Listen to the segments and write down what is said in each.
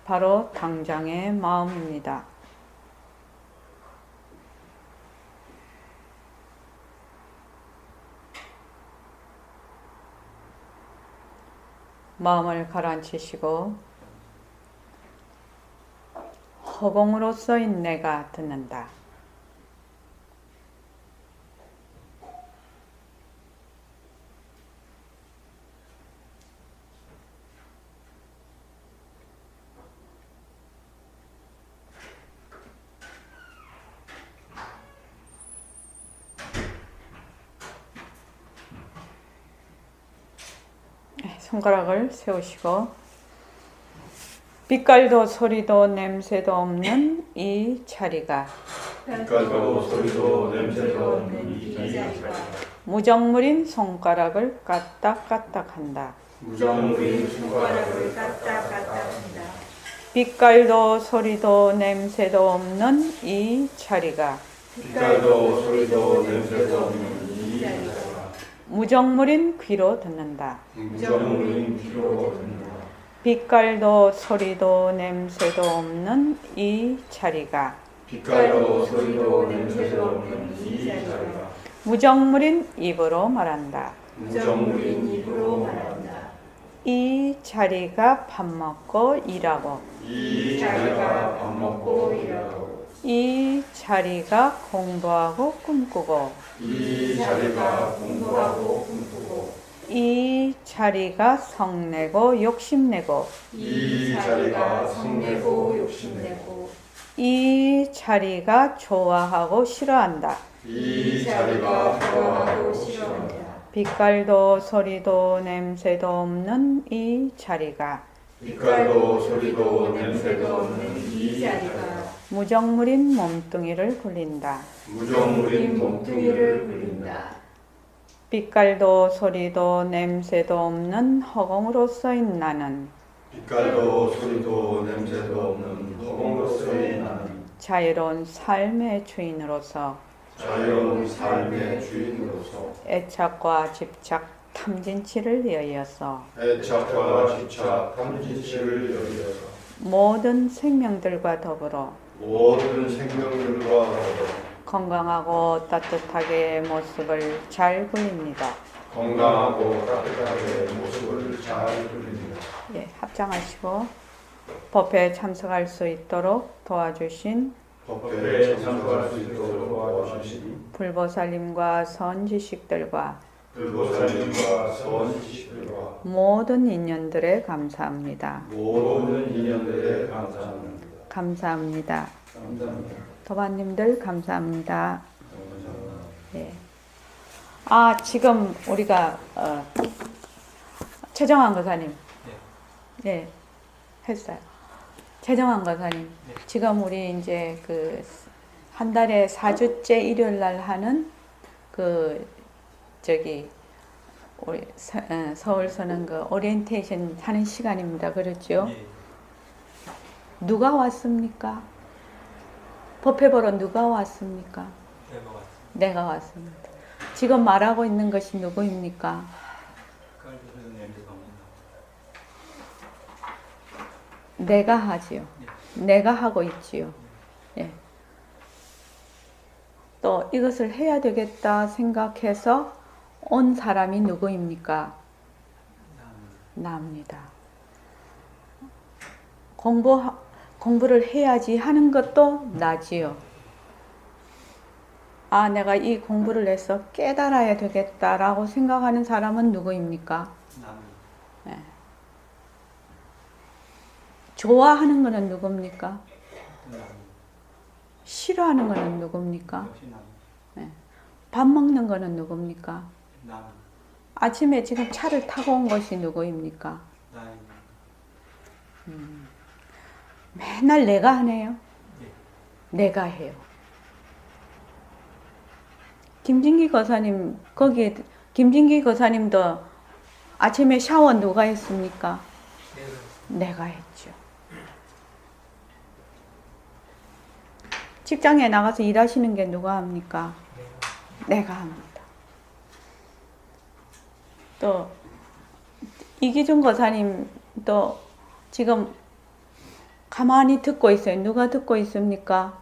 바로 당장의 마음입니다. 마음을 가라앉히시고 허공으로 써인 내가 듣는다. 손가락을 세우시고 빛깔도 소리도 냄새도 없는 이 자리가 빛깔도 소리도 냄새도 없는 이 자리가 무정물인 손가락을 까딱까딱한다. 무정물인 손가락을 까딱까딱한다. 빛깔도 소리도 냄새도 없는 이 자리가 빛깔도 소리도 냄새도 없는 이 자리가 무정물인 귀로 듣는다. 무정물인 귀로 듣는다. 빛깔도 소리도 냄새도 없는 이 자리가 빛깔도 소리도 냄새도 없는 이 자리가 무정물인 입으로 말한다. 무정물인 입으로 말한다. 이 자리가 밥 먹고 일하고 이 자리가 밥 먹고 일하고 이 자리가 공부하고 꿈꾸고 이 자리가 공부하고 꿈꾸고 이 자리가 성내고 욕심내고 이 자리가 성내고 욕심내고 이 자리가 좋아하고 싫어한다. 이 자리가 좋아하고 싫어한다. 빛깔도 소리도 냄새도 없는 이 자리가 빛깔도 소리도 냄새도 없는 이 자리가 무정물인 몸뚱이를 굴린다. 무정물인 몸뚱이를 굴린다. 빛깔도 소리도 냄새도 없는 허공으로 써인 나는 빛깔도 소리도 냄새도 없는 허공으로서의 나는 자유로운 삶의 주인으로서 자유로운 삶의 주인으로서 애착과 집착, 탐진치를 위하여서 애착과 집착, 탐진치를 여기어서 모든 생명들과 더불어 모든 생명들과 더불어 건강하고 따뜻하게 모습을 잘 굴립니다. 건강하고 따뜻하게 모습을 잘 그립니다. 예, 합장하시고 법회에 참석할 수 있도록 도와주신 법회에 참석할 수 있도록 도와주신 불보살님과 선지식들과 불보살님과 선지식들과 모든 인연들에 감사합니다. 모든 인연들에 감사합니다. 감사합니다. 감사합니다. 도반님들 감사합니다. 감사합니다. 예. 아, 지금 우리가 최정환 거사님, 예, 했어요. 최정환 거사님, 지금 우리 이제 그 한 달에 4주째 일요일 날 하는 그 저기 우리 서울서는 그 오리엔테이션 하는 시간입니다. 그렇죠? 누가 왔습니까? 법회 보러 누가 왔습니까? 내가 왔습니다. 지금 말하고 있는 것이 누구입니까? 내가 하지요. 내가 하고 있지요. 예. 또 이것을 해야 되겠다 생각해서 온 사람이 누구입니까? 나입니다. 공부를 해야지 하는 것도 나지요. 아, 내가 이 공부를 해서 깨달아야 되겠다라고 생각하는 사람은 누구입니까? 네. 좋아하는 것은 누굽니까? 싫어하는 것은 누굽니까? 네. 밥 먹는 것은 누굽니까? 아침에 지금 차를 타고 온 것이 누구입니까? 맨날 내가 하네요. 내가 해요. 김진기 거사님, 거기 김진기 거사님도 아침에 샤워 누가 했습니까? 내가 했죠. 직장에 나가서 일하시는 게 누가 합니까? 내가 합니다. 또 이기준 거사님도 지금 가만히 듣고 있어요. 누가 듣고 있습니까?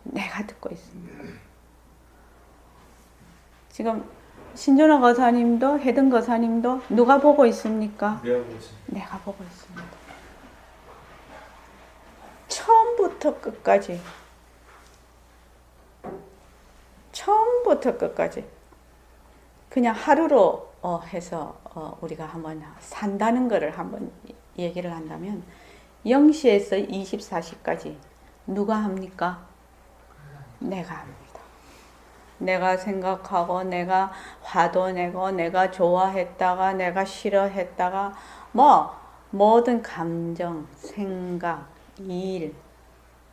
내가 듣고 있습니다. 지금 신준호 거사님도 해든 거사님도 누가 보고 있습니까? 내가 보고 있습니다. 처음부터 끝까지 그냥 하루로 해서 우리가 한번 산다는 것을 한번 얘기를 한다면 0시에서 24시까지 누가 합니까? 내가 합니다. 내가 생각하고 내가 화도 내고 내가 좋아했다가 내가 싫어했다가 모든 감정, 생각, 일,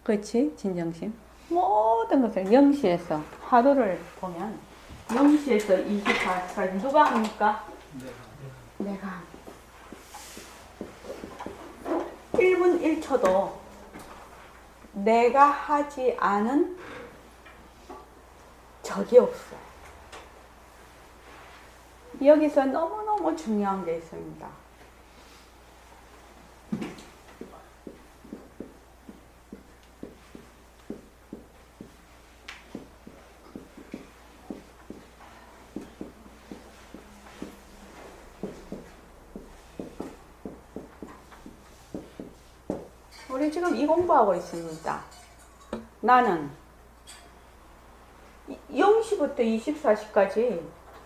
그렇지? 진정심 모든 것을 0시에서 하루를 보면 0시에서 24시까지 누가 합니까? 내가 합니다. 1분 1초도 내가 하지 않은 적이 없어요. 여기서 너무너무 중요한 게 있습니다. 우리 지금 이 공부하고 있습니다. 나는 0시부터 24시까지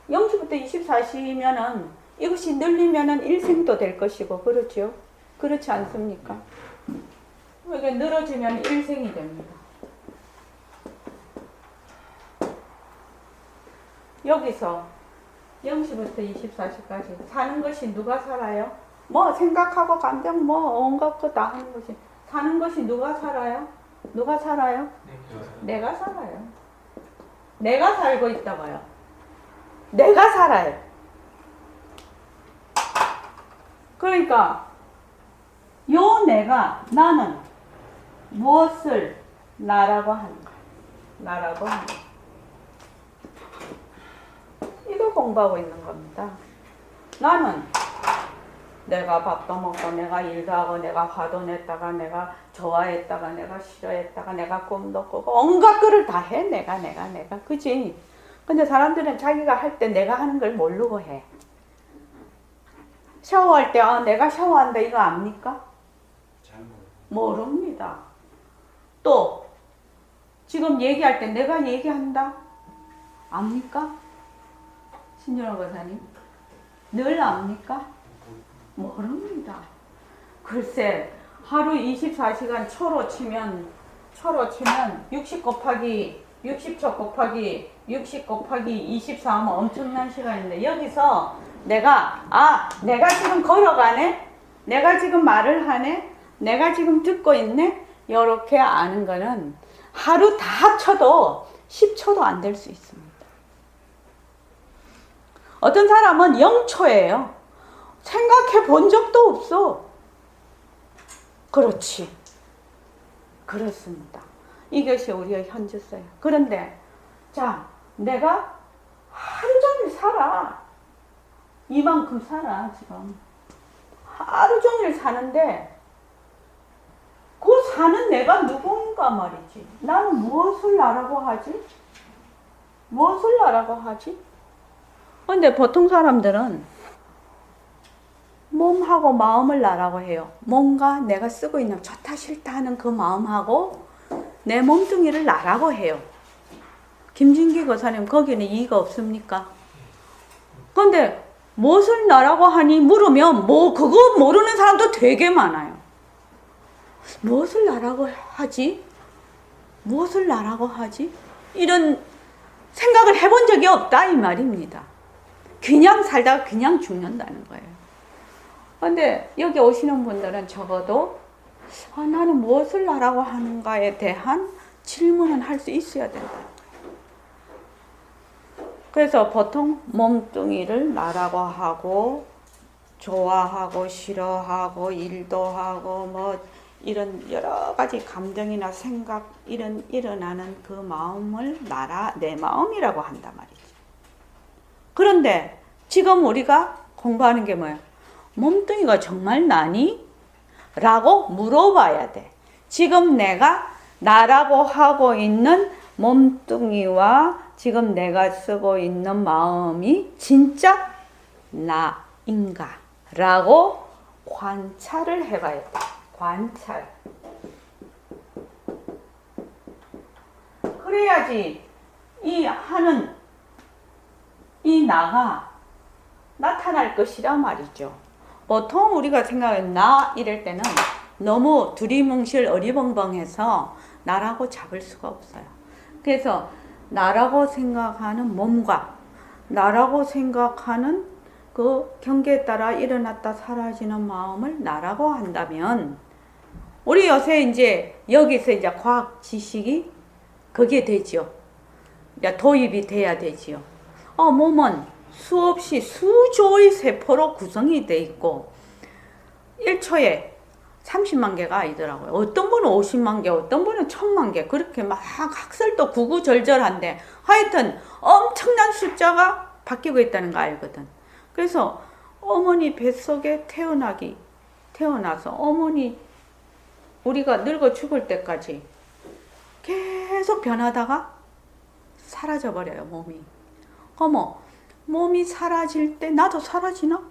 0시부터 24시면은 이것이 늘리면은 일생도 될 것이고 그렇죠? 그렇지 않습니까? 이게 늘어지면 일생이 됩니다. 여기서 0시부터 24시까지 사는 것이 누가 살아요? 생각하고 감정 온갖 거 다 하는 것이 사는 것이 누가 살아요? 누가 살아요? 내가 살아요. 내가 살고 있다고요. 내가 살아요. 그러니까 나는 무엇을 나라고 하는가? 나라고 하는가? 이걸 공부하고 있는 겁니다. 나는 내가 밥도 먹고 내가 일도 하고 내가 화도 냈다가 내가 좋아했다가 내가 싫어했다가 내가 꿈도 꾸고 온갖 거를 다 해. 내가 그치? 근데 사람들은 자기가 할 때 내가 하는 걸 모르고 해. 샤워할 때 내가 샤워한다 이거 압니까? 잘 모릅니다. 또 지금 얘기할 때 내가 얘기한다 압니까? 신준호 권사님 늘 압니까? 모릅니다. 글쎄 하루 24시간 초로 치면 60 곱하기 60초 곱하기 60 곱하기 24 하면 엄청난 시간인데 여기서 내가 지금 걸어가네? 내가 지금 말을 하네? 내가 지금 듣고 있네? 이렇게 아는 거는 하루 다 쳐도 10초도 안 될 수 있습니다. 어떤 사람은 0초예요. 생각해 본 적도 없어. 그렇지. 그렇습니다. 이것이 우리의 현주소예요. 그런데 내가 하루 종일 살아. 이만큼 살아 지금. 하루 종일 사는데 그 사는 내가 누군가 말이지. 나는 무엇을 나라고 하지? 무엇을 나라고 하지? 근데 보통 사람들은 몸하고 마음을 나라고 해요. 뭔가 내가 쓰고 있는 좋다 싫다 하는 그 마음하고 내 몸뚱이를 나라고 해요. 김진기 거사님 거기는 이의가 없습니까? 근데 무엇을 나라고 하니 물으면 그거 모르는 사람도 되게 많아요. 무엇을 나라고 하지? 무엇을 나라고 하지? 이런 생각을 해본 적이 없다 이 말입니다. 그냥 살다가 그냥 죽는다는 거예요. 근데 여기 오시는 분들은 적어도 나는 무엇을 나라고 하는가에 대한 질문은 할 수 있어야 된다. 그래서 보통 몸뚱이를 나라고 하고 좋아하고 싫어하고 일도 하고 이런 여러 가지 감정이나 생각 일어나는 그 마음을 내 마음이라고 한단 말이지. 그런데 지금 우리가 공부하는 게 뭐예요? 몸뚱이가 정말 나니? 라고 물어봐야 돼. 지금 내가 나라고 하고 있는 몸뚱이와 지금 내가 쓰고 있는 마음이 진짜 나인가? 라고 관찰을 해봐야 돼. 관찰. 그래야지 이 나가 나타날 것이라 말이죠. 보통 우리가 생각하는 나 이럴 때는 너무 두리뭉실 어리벙벙해서 나라고 잡을 수가 없어요. 그래서 나라고 생각하는 몸과 나라고 생각하는 그 경계에 따라 일어났다 사라지는 마음을 나라고 한다면 우리 요새 이제 여기서 이제 과학 지식이 그게 되죠. 이제 도입이 돼야 되지요. 몸은 수없이 수조의 세포로 구성이 돼 있고 1초에 30만 개가 아니더라고요. 어떤 분은 50만 개, 어떤 분은 1000만 개. 그렇게 막 학설도 구구절절한데 하여튼 엄청난 숫자가 바뀌고 있다는 거 알거든. 그래서 어머니 뱃속에 태어나서 어머니 우리가 늙어 죽을 때까지 계속 변하다가 사라져버려요, 몸이. 어머, 몸이 사라질 때 나도 사라지나?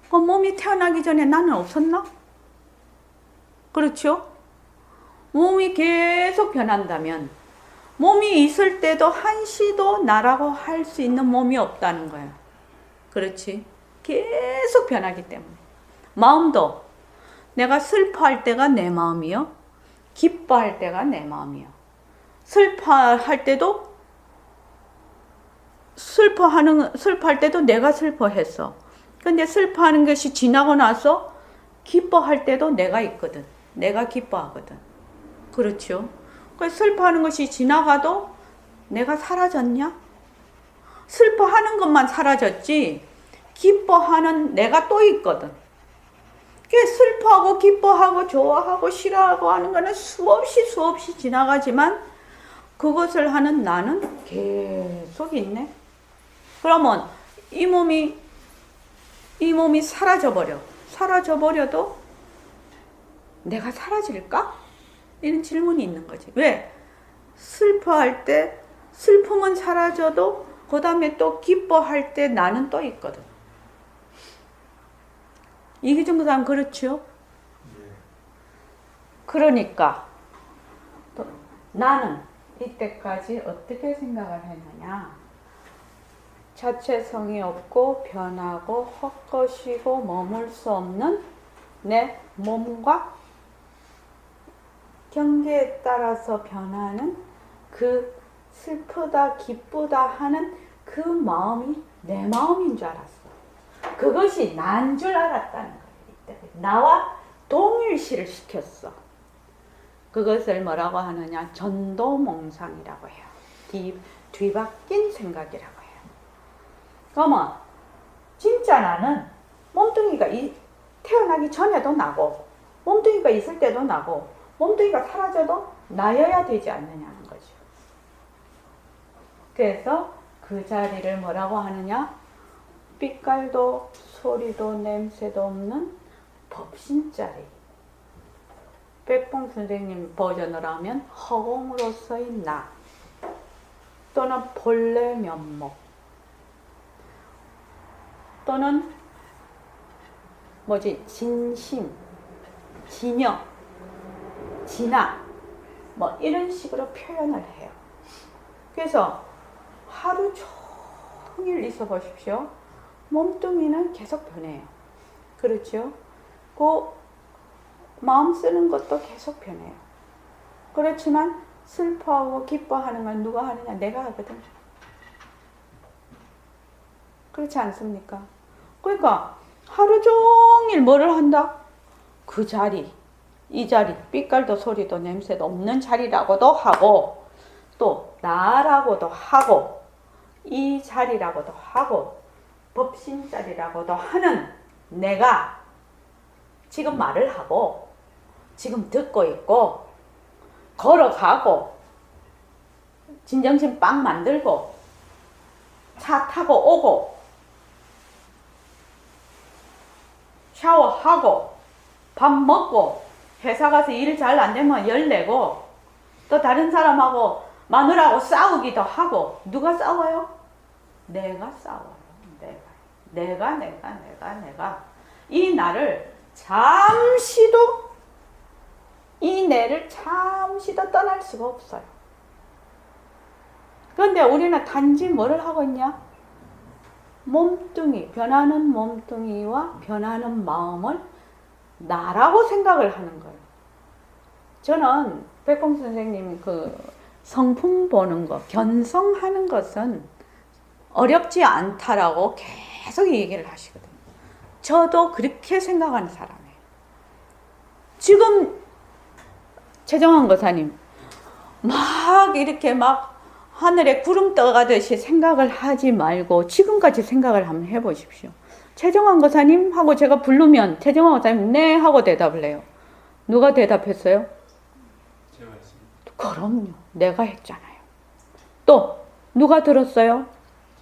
몸이 태어나기 전에 나는 없었나? 그렇죠? 몸이 계속 변한다면 몸이 있을 때도 한시도 나라고 할 수 있는 몸이 없다는 거예요. 그렇지? 계속 변하기 때문에. 마음도 내가 슬퍼할 때가 내 마음이요. 기뻐할 때가 내 마음이요. 슬퍼할 때도 슬퍼할 때도 내가 슬퍼했어. 근데 슬퍼하는 것이 지나고 나서 기뻐할 때도 내가 있거든. 내가 기뻐하거든. 그렇죠? 그래서 슬퍼하는 것이 지나가도 내가 사라졌냐? 슬퍼하는 것만 사라졌지 기뻐하는 내가 또 있거든. 슬퍼하고 기뻐하고 좋아하고 싫어하고 하는 거는 수없이 지나가지만 그것을 하는 나는 계속 있네. 그러면 이 몸이 사라져버려도 내가 사라질까? 이런 질문이 있는 거지. 왜? 슬퍼할 때 슬픔은 사라져도 그 다음에 또 기뻐할 때 나는 또 있거든. 이기정 사람 그렇죠? 그러니까 또 나는 이때까지 어떻게 생각을 했느냐? 자체성이 없고 변하고 헛것이고 머물 수 없는 내 몸과 경계에 따라서 변하는 그 슬프다 기쁘다 하는 그 마음이 내 마음인 줄 알았어. 그것이 난 줄 알았다는 거예요. 나와 동일시를 시켰어. 그것을 뭐라고 하느냐? 전도몽상이라고 해요. 뒤바뀐 생각이라고 해요. 그러면 진짜 나는 몸뚱이가 태어나기 전에도 나고 몸뚱이가 있을 때도 나고 몸뚱이가 사라져도 나여야 되지 않느냐는 거죠. 그래서 그 자리를 뭐라고 하느냐? 빛깔도 소리도 냄새도 없는 법신자리. 백봉 선생님 버전으로 하면 허공으로서의 나 또는 본래 면목 또는 진심, 진여, 진화 뭐 이런 식으로 표현을 해요. 그래서 하루 종일 있어 보십시오. 몸뚱이는 계속 변해요. 그렇죠? 그 마음 쓰는 것도 계속 변해요. 그렇지만 슬퍼하고 기뻐하는 건 누가 하느냐? 내가 하거든. 그렇지 않습니까? 그러니까 하루 종일 뭐를 한다? 그 자리, 이 자리, 빛깔도 소리도 냄새도 없는 자리라고도 하고 또 나라고도 하고 이 자리라고도 하고 법신자리라고도 하는 내가 지금 말을 하고 지금 듣고 있고 걸어가고 진정신 빵 만들고 차 타고 오고 샤워하고 밥 먹고 회사 가서 일 잘 안 되면 열내고 또 다른 사람하고 마누라하고 싸우기도 하고. 누가 싸워요? 내가 싸워요. 내가. 이 나를 잠시도, 이 내를 잠시도 떠날 수가 없어요. 그런데 우리는 단지 뭐를 하고 있냐? 몸뚱이, 변하는 몸뚱이와 변하는 마음을 나라고 생각을 하는 거예요. 저는 백봉 선생님 그 성품 보는 거, 견성하는 것은 어렵지 않다라고 계속 얘기를 하시거든요. 저도 그렇게 생각하는 사람이에요. 지금 최정환 거사님 막 이렇게 막 하늘에 구름 떠가듯이 생각을 하지 말고 지금까지 생각을 한번 해보십시오. 최정환 거사님하고 제가 부르면 최정환 거사님 네 하고 대답을 해요. 누가 대답했어요? 제가 했습니다. 그럼요. 내가 했잖아요. 또 누가 들었어요?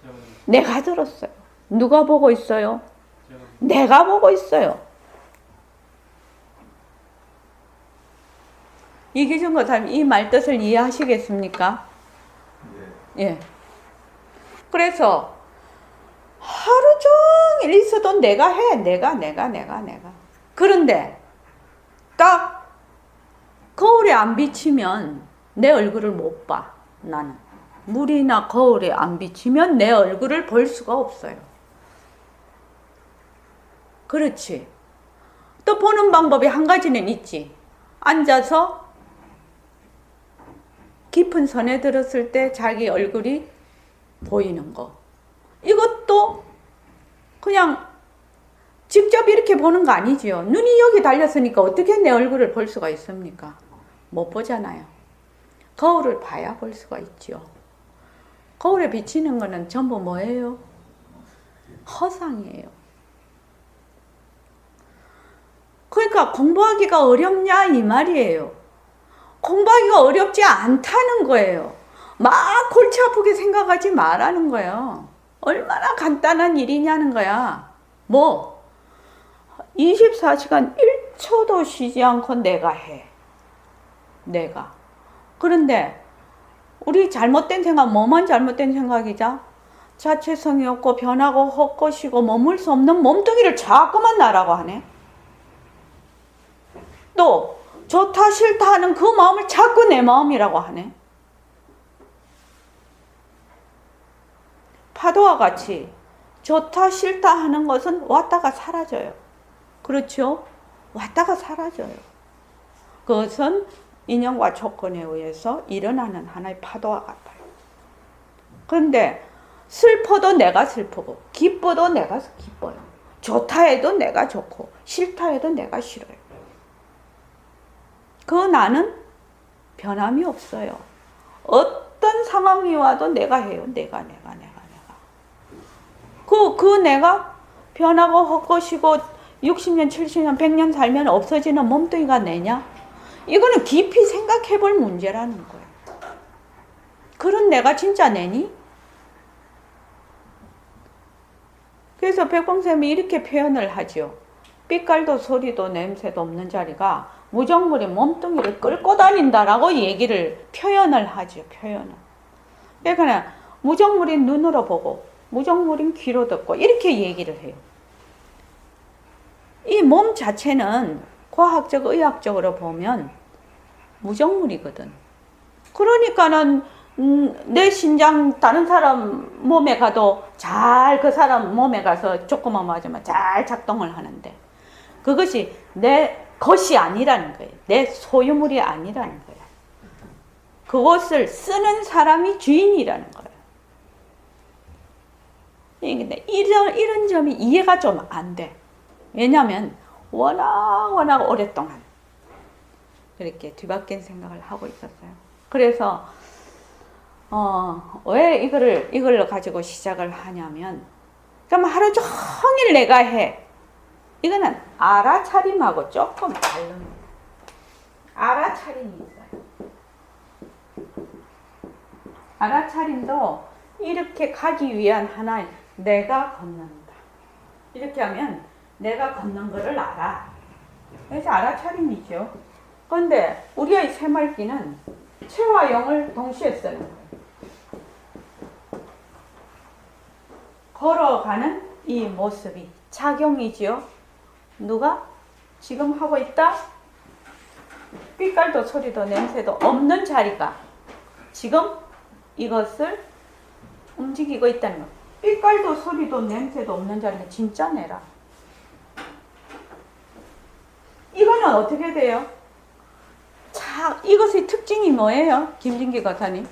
제가 내가 들었어요. 누가 보고 있어요? 제가 내가 보고 있어요. 이기준 거사님 이 말뜻을 이해하시겠습니까? 예. 그래서 하루 종일 있어도 내가 해. 내가. 그런데 딱 거울에 안 비치면 내 얼굴을 못 봐. 나는. 물이나 거울에 안 비치면 내 얼굴을 볼 수가 없어요. 그렇지. 또 보는 방법이 한 가지는 있지. 앉아서 깊은 선에 들었을 때 자기 얼굴이 보이는 거. 이것도 그냥 직접 이렇게 보는 거 아니지요. 눈이 여기 달렸으니까 어떻게 내 얼굴을 볼 수가 있습니까? 못 보잖아요. 거울을 봐야 볼 수가 있지요. 거울에 비치는 거는 전부 뭐예요? 허상이에요. 그러니까 공부하기가 어렵냐 이 말이에요. 공부하기가 어렵지 않다는 거예요. 막 골치 아프게 생각하지 말라는 거예요. 얼마나 간단한 일이냐는 거야. 뭐 24시간 1초도 쉬지 않고 내가 해. 내가. 그런데 우리 잘못된 생각, 뭐만 잘못된 생각이자? 자체성이 없고 변하고 헛것이고 머물 수 없는 몸뚱이를 자꾸만 나라고 하네. 또 좋다 싫다 하는 그 마음을 자꾸 내 마음이라고 하네. 파도와 같이 좋다 싫다 하는 것은 왔다가 사라져요. 그렇죠? 왔다가 사라져요. 그것은 인연과 조건에 의해서 일어나는 하나의 파도와 같아요. 그런데 슬퍼도 내가 슬프고 기뻐도 내가 기뻐요. 좋다 해도 내가 좋고 싫다 해도 내가 싫어요. 그 나는 변함이 없어요. 어떤 상황이 와도 내가 해요. 내가. 그 내가 변하고 헛것이고 60년, 70년, 100년 살면 없어지는 몸뚱이가 내냐? 이거는 깊이 생각해 볼 문제라는 거예요. 그런 내가 진짜 내니? 그래서 백봉쌤이 이렇게 표현을 하죠. 빛깔도 소리도 냄새도 없는 자리가 무정물이 몸뚱이를 끌고 다닌다라고 얘기를 표현을 하죠. 표현을. 그러니까 무정물인 눈으로 보고 무정물인 귀로 듣고 이렇게 얘기를 해요. 이 몸 자체는 과학적 의학적으로 보면 무정물이거든. 그러니까는 내 신장 다른 사람 몸에 가도 잘 그 사람 몸에 가서 조금만 맞으면 잘 작동을 하는데 그것이 내 것이 아니라는 거예요. 내 소유물이 아니라는 거예요. 그것을 쓰는 사람이 주인이라는 거예요. 근데 이런 점이 이해가 좀 안 돼. 왜냐하면 워낙 오랫동안 그렇게 뒤바뀐 생각을 하고 있었어요. 그래서 왜 이걸 가지고 시작을 하냐면 그럼 하루 종일 내가 해. 이거는 알아차림하고 조금 다릅니다. 알아차림이 있어요. 알아차림도 이렇게 가기 위한 하나의 내가 걷는다. 이렇게 하면 내가 걷는 거를 알아. 그래서 알아차림이죠. 그런데 우리의 새말기는 체와 영을 동시에 쓰는 거예요. 걸어가는 이 모습이 작용이지요. 누가 지금 하고 있다? 빛깔도 소리도 냄새도 없는 자리가 지금 이것을 움직이고 있다는 거. 빛깔도 소리도 냄새도 없는 자리가 진짜 내라. 이거는 어떻게 돼요? 자, 이것의 특징이 뭐예요? 김진기 거사님.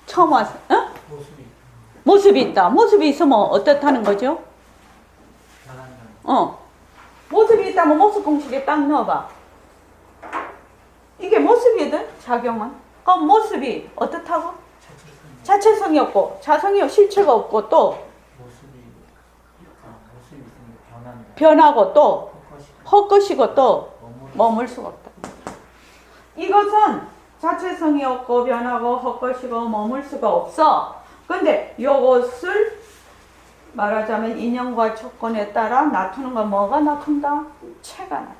처음 와서, 어? 모습이 있다. 모습이 있으면 어떻다는 거죠? 모습이 있다면 모습 공식에 딱 넣어봐. 이게 모습이든 작용은. 그럼 모습이 어떻다고? 자체성이 없고, 자성이 실체가 없고, 또 모습이 있으니까 변하고 또 헛것이고 또 머물 수가 없다. 이것은 자체성이 없고 변하고 헛것이고 머물 수가 없어. 근데 요것을 말하자면 인연과 조건에 따라 나타나는 건 뭐가 나타난다? 체가 나타난다.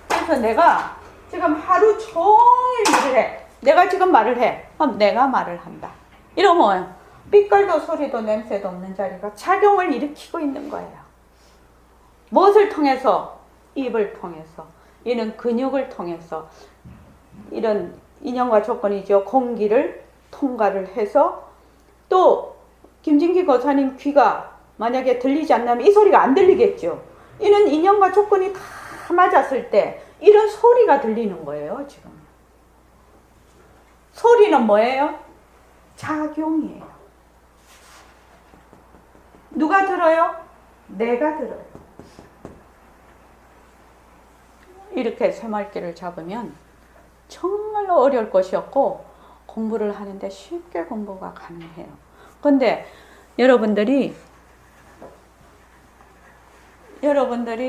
그래서 내가 지금 하루 종일 일을 해. 내가 지금 말을 해. 그럼 내가 말을 한다. 이러면 뭐예요? 빛깔도 소리도 냄새도 없는 자리가 작용을 일으키고 있는 거예요. 무엇을 통해서? 입을 통해서. 이는 근육을 통해서. 이런 인연과 조건이죠. 공기를 통과를 해서 또 김진기 거사님 귀가 만약에 들리지 않다면 이 소리가 안 들리겠죠. 이는 인연과 조건이 다 맞았을 때 이런 소리가 들리는 거예요. 지금 소리는 뭐예요? 작용이에요. 누가 들어요? 내가 들어요. 이렇게 새말기를 잡으면 정말 어려울 것이었고 공부를 하는데 쉽게 공부가 가능해요. 근데 여러분들이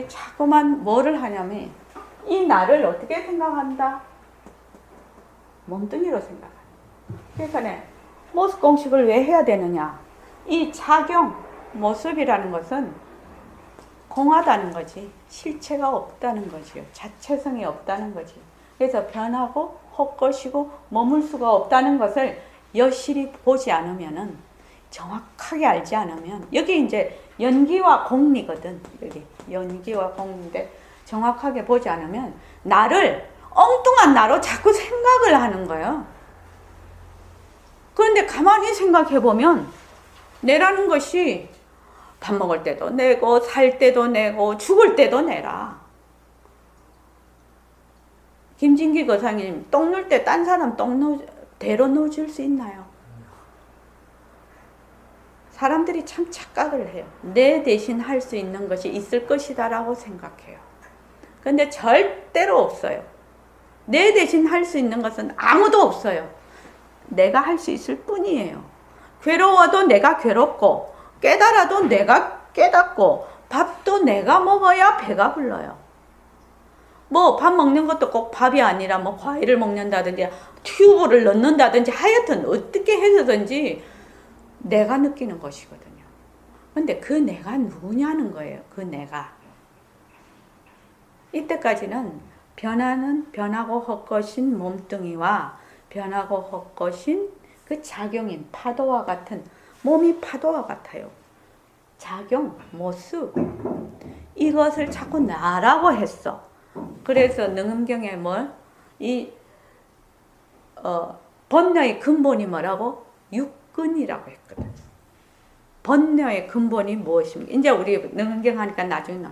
자꾸만 뭐를 하냐면 이 나를 어떻게 생각한다? 몸뚱이로 생각한다. 그러니까 모습 공식을 왜 해야 되느냐? 이 작용, 모습이라는 것은 공하다는 거지. 실체가 없다는 거지요. 자체성이 없다는 거지. 그래서 변하고 헛것이고 머물 수가 없다는 것을 여실히 보지 않으면은 정확하게 알지 않으면 여기 이제 연기와 공리거든. 여기 연기와 공리인데 정확하게 보지 않으면 나를 엉뚱한 나로 자꾸 생각을 하는 거예요. 그런데 가만히 생각해 보면 내라는 것이 밥 먹을 때도 내고 살 때도 내고 죽을 때도 내라. 김진기 거사님 똥 넣을 때 딴 사람 대로 넣어줄 수 있나요? 사람들이 참 착각을 해요. 내 대신 할 수 있는 것이 있을 것이다 라고 생각해요. 근데 절대로 없어요. 내 대신 할 수 있는 것은 아무도 없어요. 내가 할 수 있을 뿐이에요. 괴로워도 내가 괴롭고 깨달아도 내가 깨닫고 밥도 내가 먹어야 배가 불러요. 뭐 밥 먹는 것도 꼭 밥이 아니라 뭐 과일을 먹는다든지 튜브를 넣는다든지 하여튼 어떻게 해서든지 내가 느끼는 것이거든요. 근데 그 내가 누구냐는 거예요. 그 내가. 이때까지는 변하고 헛것인 몸뚱이와 변하고 헛것인 그 작용인 파도와 같은 몸이 파도와 같아요. 작용, 모습 이것을 자꾸 나라고 했어. 그래서 능음경에 번뇌의 근본이 뭐라고? 육근이라고 했거든. 번뇌의 근본이 무엇입니까? 이제 우리 능음경 하니까 나중에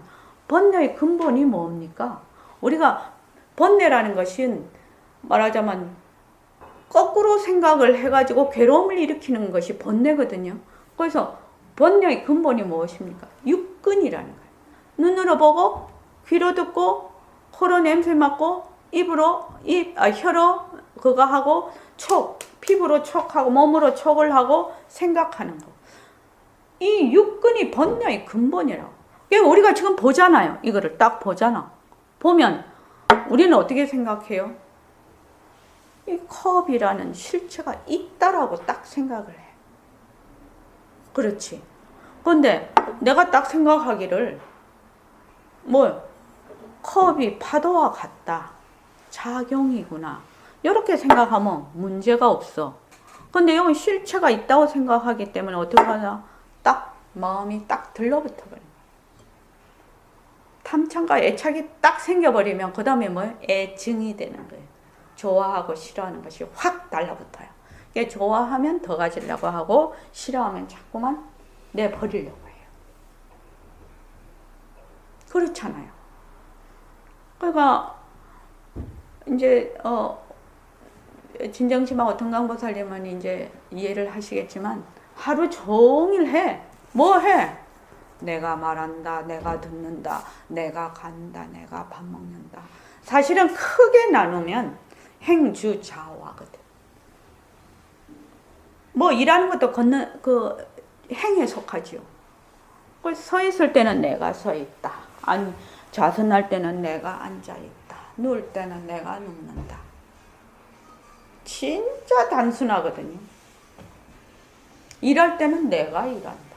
번뇌의 근본이 뭡니까? 우리가 번뇌라는 것은 말하자면 거꾸로 생각을 해가지고 괴로움을 일으키는 것이 번뇌거든요. 그래서 번뇌의 근본이 무엇입니까? 육근이라는 거예요. 눈으로 보고 귀로 듣고 코로 냄새 맡고 혀로 그거 하고 피부로 촉하고 몸으로 촉을 하고 생각하는 거. 이 육근이 번뇌의 근본이라고. 그러니까 우리가 지금 보잖아요. 이거를 딱 보잖아. 보면 우리는 어떻게 생각해요? 이 컵이라는 실체가 있다라고 딱 생각을 해. 그렇지. 근데 내가 딱 생각하기를 뭐 컵이 파도와 같다. 작용이구나. 이렇게 생각하면 문제가 없어. 근데 여기 실체가 있다고 생각하기 때문에 어떻게 하냐? 딱 마음이 딱 들러붙어 버린 거야. 탐창과 애착이 딱 생겨버리면 그 다음에 뭐 애증이 되는 거예요. 좋아하고 싫어하는 것이 확 달라붙어요. 좋아하면 더 가지려고 하고 싫어하면 자꾸만 내버리려고 해요. 그렇잖아요. 그러니까 이제 진정심하고 등강보살님은 이제 이해를 하시겠지만 하루 종일 해. 뭐 해? 내가 말한다, 내가 듣는다, 내가 간다, 내가 밥 먹는다. 사실은 크게 나누면 행주자화거든. 뭐 일하는 것도 걷는 그 행에 속하지요. 서 있을 때는 내가 서 있다. 좌선할 때는 내가 앉아 있다. 누울 때는 내가 눕는다. 진짜 단순하거든요. 일할 때는 내가 일한다.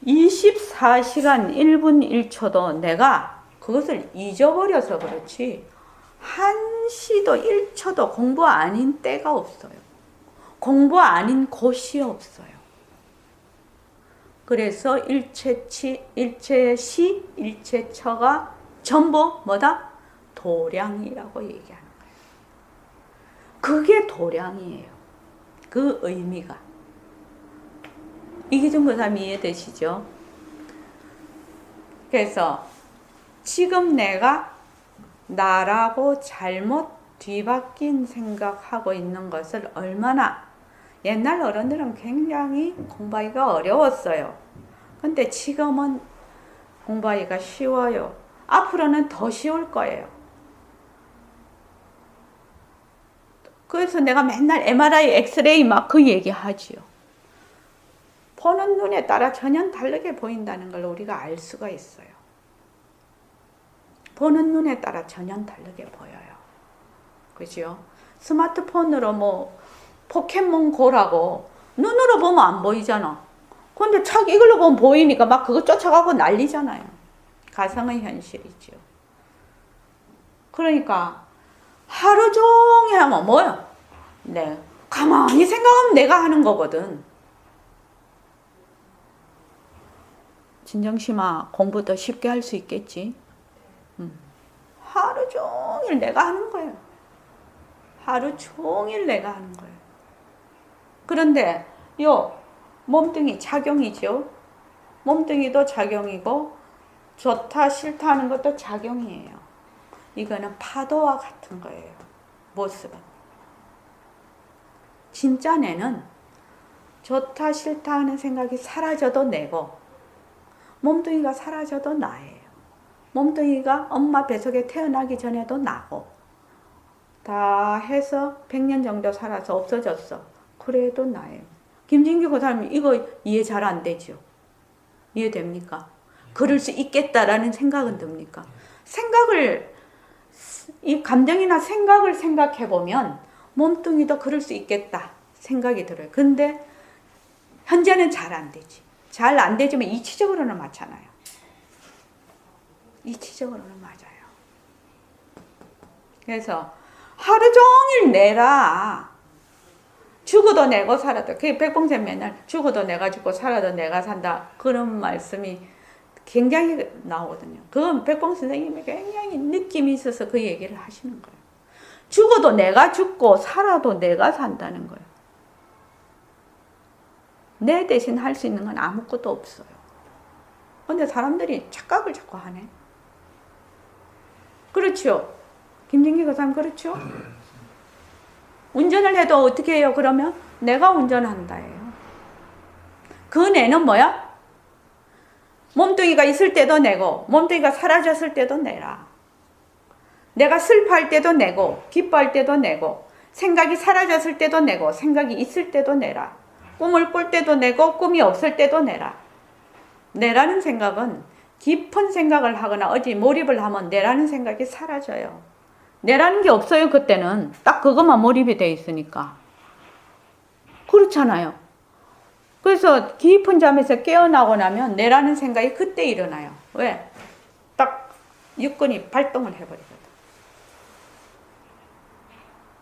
24시간 1분 1초도 내가 그것을 잊어버려서 그렇지 1시도 1초도 공부 아닌 때가 없어요. 공부 아닌 곳이 없어요. 그래서 일체시, 일체처가 전부 뭐다? 도량이라고 얘기하는 거예요. 그게 도량이에요. 그 의미가. 이기준 교사님 이해되시죠? 그래서 지금 내가 나라고 잘못 뒤바뀐 생각하고 있는 것을 얼마나 옛날 어른들은 굉장히 공부하기가 어려웠어요. 근데 지금은 공부하기가 쉬워요. 앞으로는 더 쉬울 거예요. 그래서 내가 맨날 MRI, 엑스레이 막 그 얘기 하지요. 보는 눈에 따라 전혀 다르게 보인다는 걸 우리가 알 수가 있어요. 보는 눈에 따라 전혀 다르게 보여요. 그죠? 스마트폰으로 뭐 포켓몬고라고 눈으로 보면 안 보이잖아. 근데 착 이걸로 보면 보이니까 막 그거 쫓아가고 난리잖아요. 가상의 현실이죠. 그러니까 하루 종일 하면 뭐야? 네. 가만히 생각하면 내가 하는 거거든. 진정심아, 공부 더 쉽게 할 수 있겠지? 하루 종일 내가 하는 거예요. 하루 종일 내가 하는 거예요. 그런데 요 몸뚱이 작용이죠. 몸뚱이도 작용이고 좋다 싫다 하는 것도 작용이에요. 이거는 파도와 같은 거예요. 모습은. 진짜 내는 좋다 싫다 하는 생각이 사라져도 내고 몸뚱이가 사라져도 나예요. 몸뚱이가 엄마 뱃속에 태어나기 전에도 나고 다 해서 100년 정도 살아서 없어졌어. 그래도 나예요. 김진규 교사님 이거 이해 잘 안 되죠? 이해됩니까? 그럴 수 있겠다라는 생각은 듭니까? 이 감정이나 생각을 생각해 보면 몸뚱이도 그럴 수 있겠다 생각이 들어요. 근데 현재는 잘 안 되지. 잘 안 되지만 이치적으로는 맞잖아요. 이치적으로는 맞아요. 그래서 하루 종일 내라. 죽어도 내고 살아도. 그게 백봉쌤 맨날 죽어도 내가 죽고 살아도 내가 산다. 그런 말씀이 굉장히 나오거든요. 그건 백봉 선생님이 굉장히 느낌이 있어서 그 얘기를 하시는 거예요. 죽어도 내가 죽고 살아도 내가 산다는 거예요. 내 대신 할 수 있는 건 아무것도 없어요. 근데 사람들이 착각을 자꾸 하네. 그렇죠? 김진기 교사님 그렇죠? 운전을 해도 어떻게 해요? 그러면 내가 운전한다예요. 그 내는 뭐야? 몸뚱이가 있을 때도 내고 몸뚱이가 사라졌을 때도 내라. 내가 슬퍼할 때도 내고 기뻐할 때도 내고 생각이 사라졌을 때도 내고 생각이 있을 때도 내라. 꿈을 꿀 때도 내고 꿈이 없을 때도 내라. 내라는 생각은 깊은 생각을 하거나 어디 몰입을 하면 내라는 생각이 사라져요. 내라는 게 없어요. 그때는 딱 그것만 몰입이 돼 있으니까. 그렇잖아요. 그래서 깊은 잠에서 깨어나고 나면 내라는 생각이 그때 일어나요. 왜? 딱 육근이 발동을 해버리거든.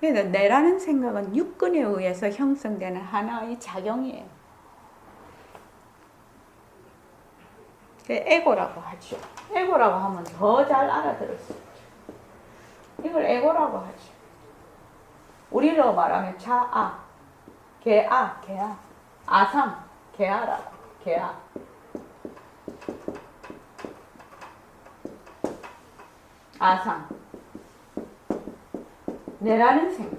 그래서 내라는 생각은 육근에 의해서 형성되는 하나의 작용이에요. 에고라고 하죠. 에고라고 하면 더 잘 알아들을 수 있죠. 이걸 에고라고 하죠. 우리로 말하면 자아, 개아, 아상, 개아라고, 개아. 아상. 내라는 생각.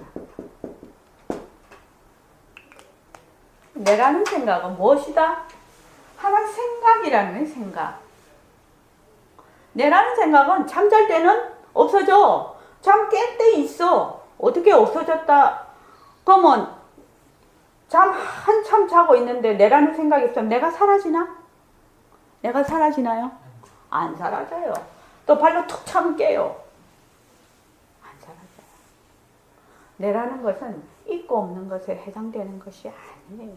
내라는 생각은 무엇이다? 하나 생각이라는 생각. 내라는 생각은 잠잘 때는 없어져. 잠 깰 때 있어. 어떻게 없어졌다? 그러면 잠 한참 자고 있는데 내라는 생각이 없으면 내가 사라지나? 내가 사라지나요? 안 사라져요. 또 발로 툭 차면 깨요. 안 사라져요. 내라는 것은 있고 없는 것에 해당되는 것이 아니에요.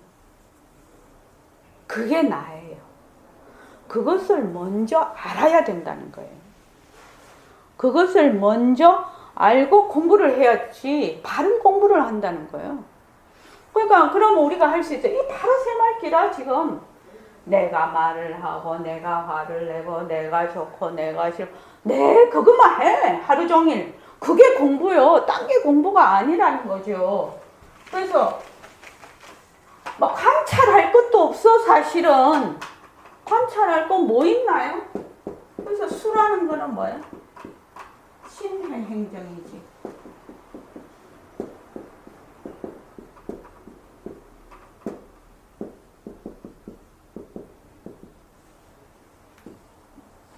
그게 나예요. 그것을 먼저 알아야 된다는 거예요. 그것을 먼저 알고 공부를 해야지 바른 공부를 한다는 거예요. 그러니까 그러면 우리가 할 수 있어요. 이 바로 새말기라 지금. 내가 말을 하고 내가 화를 내고 내가 좋고 내가 싫고 네 그것만 해. 하루 종일. 그게 공부요. 딴 게 공부가 아니라는 거죠. 그래서 막 관찰할 것도 없어 사실은. 관찰할 건 뭐 있나요? 그래서 수라는 거는 뭐야? 신의 행정이지.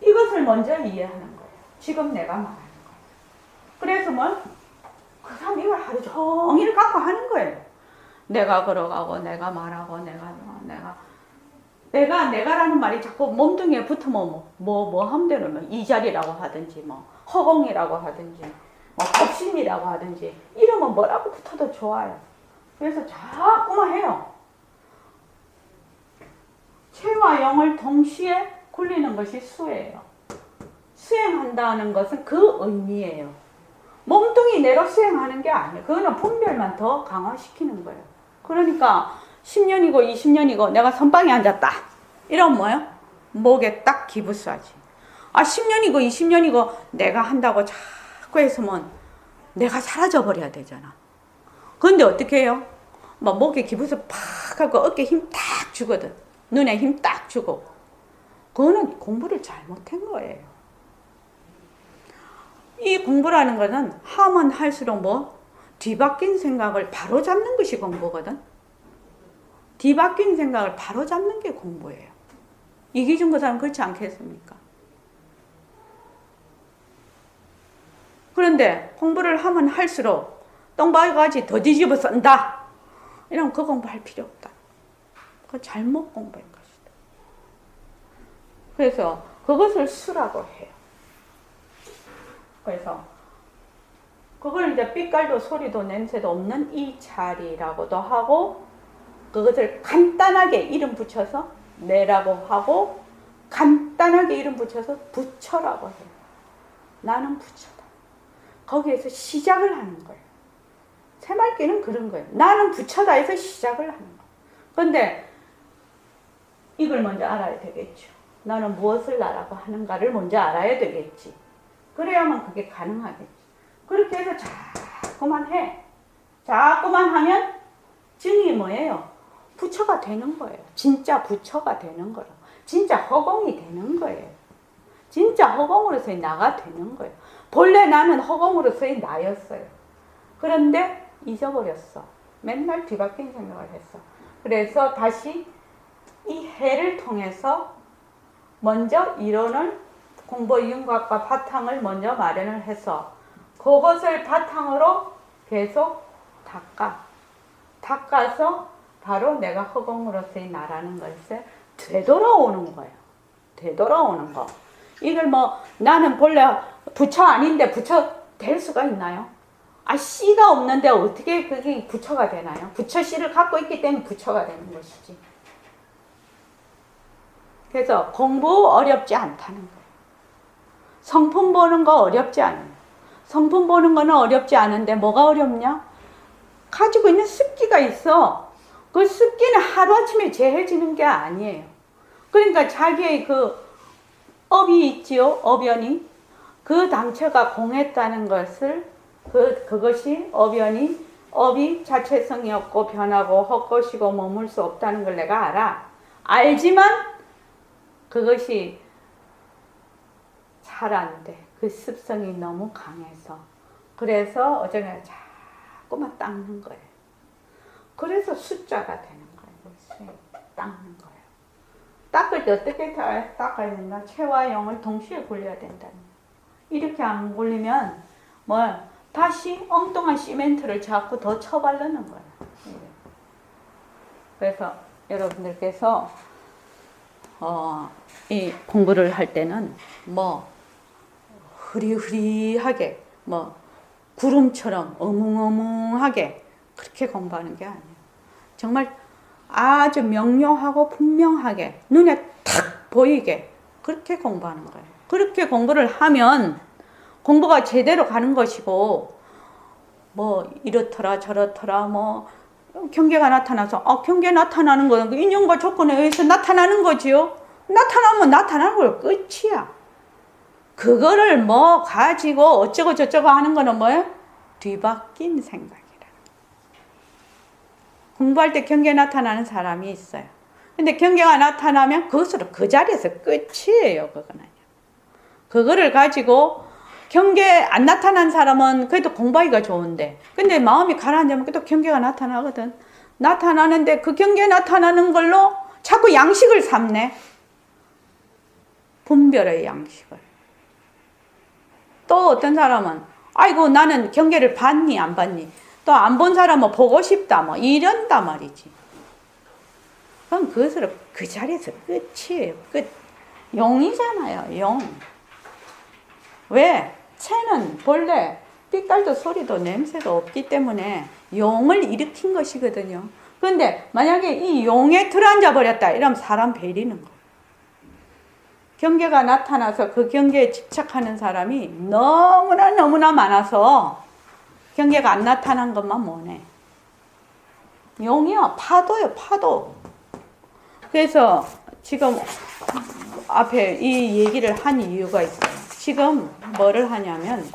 이것을 먼저 이해하는 거예요. 지금 내가 말하는 거예요. 그래서 뭐? 그 사람 이걸 하루 종일 갖고 하는 거예요. 내가 걸어가고 내가 말하고 내가라는 말이 자꾸 몸뚱이에 붙으면 뭐 하면 되냐면 이 자리라고 하든지 뭐 허공이라고 하든지 뭐 법심이라고 하든지 이러면 뭐라고 붙어도 좋아요. 그래서 자꾸만 해요. 체와 영을 동시에 굴리는 것이 수예요. 수행한다는 것은 그 의미예요. 몸뚱이 내로 수행하는 게 아니에요. 그거는 분별만 더 강화시키는 거예요. 그러니까 10년이고 20년이고 내가 선방에 앉았다. 이러면 뭐예요? 목에 딱 기부싸지. 10년이고 20년이고 내가 한다고 자꾸 했으면 내가 사라져 버려야 되잖아. 그런데 어떻게 해요? 막 목에 기부서 팍 하고 어깨에 힘 딱 주거든. 눈에 힘 딱 주고. 그거는 공부를 잘못한 거예요. 이 공부라는 거는 하면 할수록 뭐? 뒤바뀐 생각을 바로잡는 것이 공부거든. 뒤바뀐 생각을 바로잡는 게 공부예요. 이기준 그 사람 그렇지 않겠습니까? 그런데 공부를 하면 할수록 똥바가지 더 뒤집어 쓴다. 이러면 그 공부할 필요 없다. 그거 잘못 공부한 것이다. 그래서 그것을 수라고 해요. 그래서 그걸 이제 빛깔도 소리도 냄새도 없는 이 자리라고도 하고 그것을 간단하게 이름 붙여서 내라고 하고 간단하게 이름 붙여서 부처라고 해요. 나는 부처다. 거기에서 시작을 하는 거예요. 새말기는 그런 거예요. 나는 부처다 해서 시작을 하는 거예요. 그런데 이걸 먼저 알아야 되겠죠. 나는 무엇을 나라고 하는가를 먼저 알아야 되겠지. 그래야만 그게 가능하겠지. 그렇게 해서 자꾸만 해. 자꾸만 하면 증이 뭐예요? 부처가 되는 거예요. 진짜 부처가 되는 거예요. 진짜 허공이 되는 거예요. 진짜 허공으로서의 나가 되는 거예요. 본래 나는 허공으로서의 나였어요. 그런데 잊어버렸어. 맨날 뒤바뀐 생각을 했어. 그래서 다시 이 해를 통해서 먼저 이론을 공부 이윤각과 바탕을 먼저 마련을 해서 그것을 바탕으로 계속 닦아서 바로 내가 허공으로서의 나라는 것에 되돌아오는 거예요. 되돌아오는 거. 이걸 뭐 나는 본래 부처 아닌데 부처 될 수가 있나요? 아, 씨가 없는데 어떻게 그게 부처가 되나요? 부처 씨를 갖고 있기 때문에 부처가 되는 것이지. 그래서 공부 어렵지 않다는 거예요. 성품 보는 거 어렵지 않아요. 성품 보는 거는 어렵지 않은데 뭐가 어렵냐? 가지고 있는 습기가 있어. 그 습기는 하루아침에 제해지는 게 아니에요. 그러니까 자기의 그 업이 있지요. 업연이. 그 당처가 공했다는 것을 그것이 업이 자체성이 없고 변하고 헛것이고 머물 수 없다는 걸 내가 알아. 알지만 그것이 잘 안 돼. 그 습성이 너무 강해서. 그래서 어쩌면 자꾸만 닦는 거예요. 그래서 숫자가 되는 거예요. 닦는 거예요. 닦을 때 어떻게 닦아야 된다? 체와 영을 동시에 굴려야 된다는 거예요. 이렇게 안 굴리면 다시 엉뚱한 시멘트를 자꾸 더 쳐바르는 거예요. 그래서 여러분들께서 이 공부를 할 때는 흐리흐리하게 구름처럼 어뭉어뭉하게 그렇게 공부하는 게 아니에요. 정말 아주 명료하고 분명하게 눈에 탁 보이게 그렇게 공부하는 거예요. 그렇게 공부를 하면 공부가 제대로 가는 것이고 이렇더라 저렇더라 경계가 나타나서 경계 나타나는 거는 그 인연과 조건에 의해서 나타나는 거지요. 나타나면 나타나는 걸 끝이야. 그거를 가지고 어쩌고 저쩌고 하는 거는 뭐예요? 뒤바뀐 생각이라. 공부할 때 경계 나타나는 사람이 있어요. 근데 경계가 나타나면 그것으로 그 자리에서 끝이에요. 그거는요. 그거를 가지고 경계 안 나타난 사람은 그래도 공부하기가 좋은데 근데 마음이 가라앉으면 또 경계가 나타나거든. 나타나는데 그 경계 나타나는 걸로 자꾸 양식을 삼네. 분별의 양식을. 또 어떤 사람은 아이고 나는 경계를 봤니 안 봤니 또 안 본 사람은 보고 싶다 이런다 말이지. 그럼 그것으로 그 자리에서 끝이에요. 끝. 용이잖아요. 용. 왜? 새는 본래 빛깔도 소리도 냄새도 없기 때문에 용을 일으킨 것이거든요. 그런데 만약에 이 용에 들어앉아 버렸다 이러면 사람 베리는 거예요. 경계가 나타나서 그 경계에 집착하는 사람이 너무나 많아서 경계가 안 나타난 것만 모네. 용이요. 파도요. 파도. 그래서 지금 앞에 이 얘기를 한 이유가 있어요. 지금 뭐를 하냐면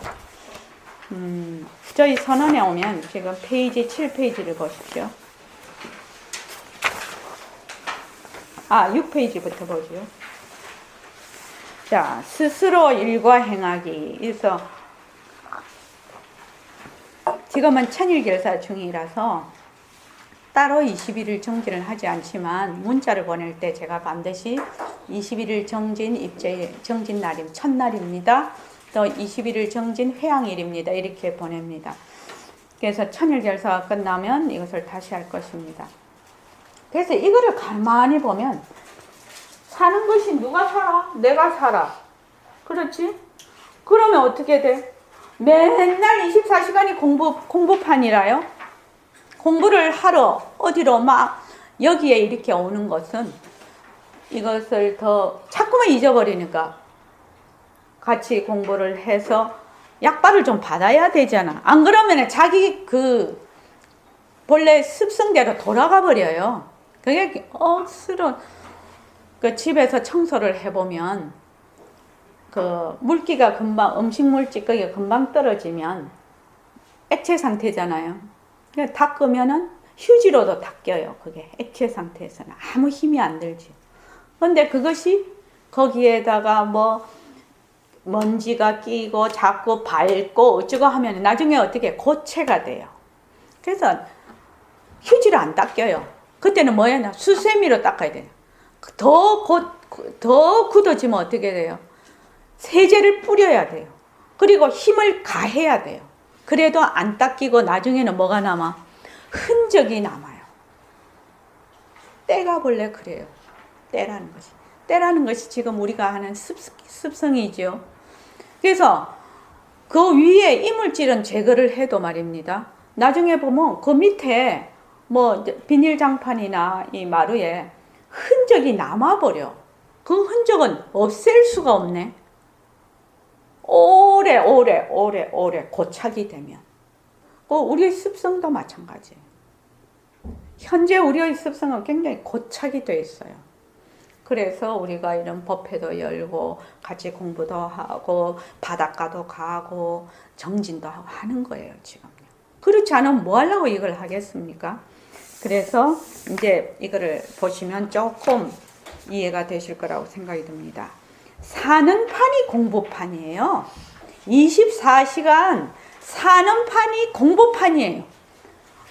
저희 선언에 오면 지금 페이지 7페이지를 보십시오. 6페이지부터 보죠. 자, 스스로 일과 행하기. 그래서 지금은 천일결사 중이라서 따로 21일 정진을 하지 않지만 문자를 보낼 때 제가 반드시 21일 정진 입제 정진 날임 첫날입니다. 또 21일 정진 회양일입니다. 이렇게 보냅니다. 그래서 천일결사가 끝나면 이것을 다시 할 것입니다. 그래서 이거를 가만히 보면 사는 것이 누가 살아? 내가 살아. 그렇지? 그러면 어떻게 돼? 맨날 24시간이 공부판이라요? 공부를 하러 어디로 여기에 이렇게 오는 것은 이것을 더 자꾸만 잊어버리니까 같이 공부를 해서 약발을 좀 받아야 되잖아. 안 그러면 자기 그 본래 습성대로 돌아가 버려요. 그게 억수로 그 집에서 청소를 해보면 그 물기가 금방 음식 물질기가 금방 떨어지면 액체 상태잖아요. 닦으면은 휴지로도 닦여요. 그게 액체 상태에서는 아무 힘이 안 들지. 근데 그것이 거기에다가 먼지가 끼고 자꾸 밟고 어쩌고 하면 나중에 어떻게 고체가 돼요. 그래서 휴지로 안 닦여요. 그때는 뭐야? 수세미로 닦아야 돼요. 더 굳어지면 어떻게 돼요? 세제를 뿌려야 돼요. 그리고 힘을 가해야 돼요. 그래도 안 닦이고 나중에는 뭐가 남아? 흔적이 남아요. 때가 본래 그래요. 때라는 것이. 때라는 것이 지금 우리가 하는 습성이죠. 그래서 그 위에 이물질은 제거를 해도 말입니다. 나중에 보면 그 밑에 뭐 비닐장판이나 이 마루에 흔적이 남아버려. 그 흔적은 없앨 수가 없네. 오래 고착이 되면. 우리의 습성도 마찬가지예요. 현재 우리의 습성은 굉장히 고착이 되어 있어요. 그래서 우리가 이런 법회도 열고 같이 공부도 하고 바닷가도 가고 정진도 하고 하는 거예요, 지금요. 그렇지 않으면 뭐 하려고 이걸 하겠습니까? 그래서 이제 이거를 보시면 조금 이해가 되실 거라고 생각이 듭니다. 사는 판이 공부판이에요. 24시간 사는 판이 공부판이에요.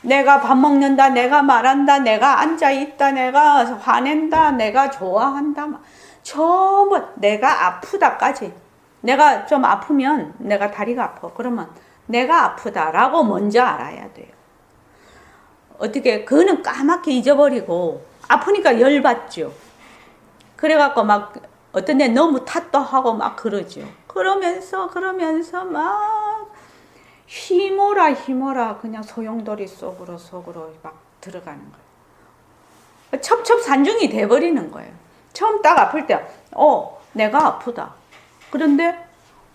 내가 밥 먹는다, 내가 말한다, 내가 앉아있다, 내가 화낸다, 내가 좋아한다. 전부 내가 아프다까지. 내가 좀 아프면 내가 다리가 아파. 그러면 내가 아프다라고 먼저 알아야 돼요. 어떻게, 그거는 까맣게 잊어버리고 아프니까 열받죠. 그래갖고 막 어떤 데 너무 탓도 하고 막 그러죠. 그러면서 막 힘어라 그냥 소용돌이 속으로 막 들어가는 거예요. 첩첩산중이 돼버리는 거예요. 처음 딱 아플 때 내가 아프다. 그런데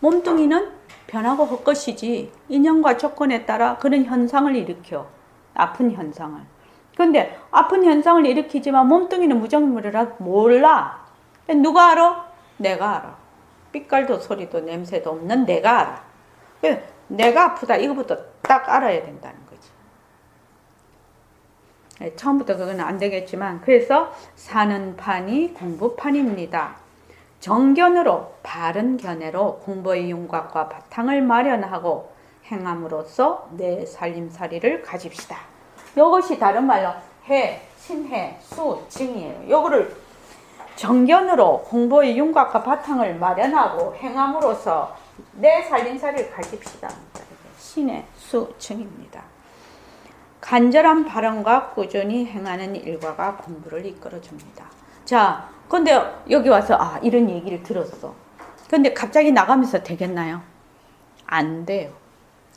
몸뚱이는 변하고 헛것이지 인연과 조건에 따라 그런 현상을 일으켜. 아픈 현상을. 그런데 아픈 현상을 일으키지만 몸뚱이는 무조건 몰라. 누가 알아? 내가 알아. 빛깔도 소리도 냄새도 없는 내가 알아. 내가 아프다 이거부터 딱 알아야 된다는 거지. 처음부터 그건 안 되겠지만 그래서 사는 판이 공부판입니다. 정견으로 바른 견해로 공부의 윤곽과 바탕을 마련하고 행함으로써 내 살림살이를 가집시다. 이것이 다른 말로 해, 신해, 수, 징이에요. 요거를 정견으로 공부의 윤곽과 바탕을 마련하고 행함으로써 내 살림살이를 가집시다. 신의 수층입니다. 간절한 발언과 꾸준히 행하는 일과가 공부를 이끌어줍니다. 자, 근데 여기 와서 이런 얘기를 들었어. 근데 갑자기 나가면서 되겠나요? 안 돼요.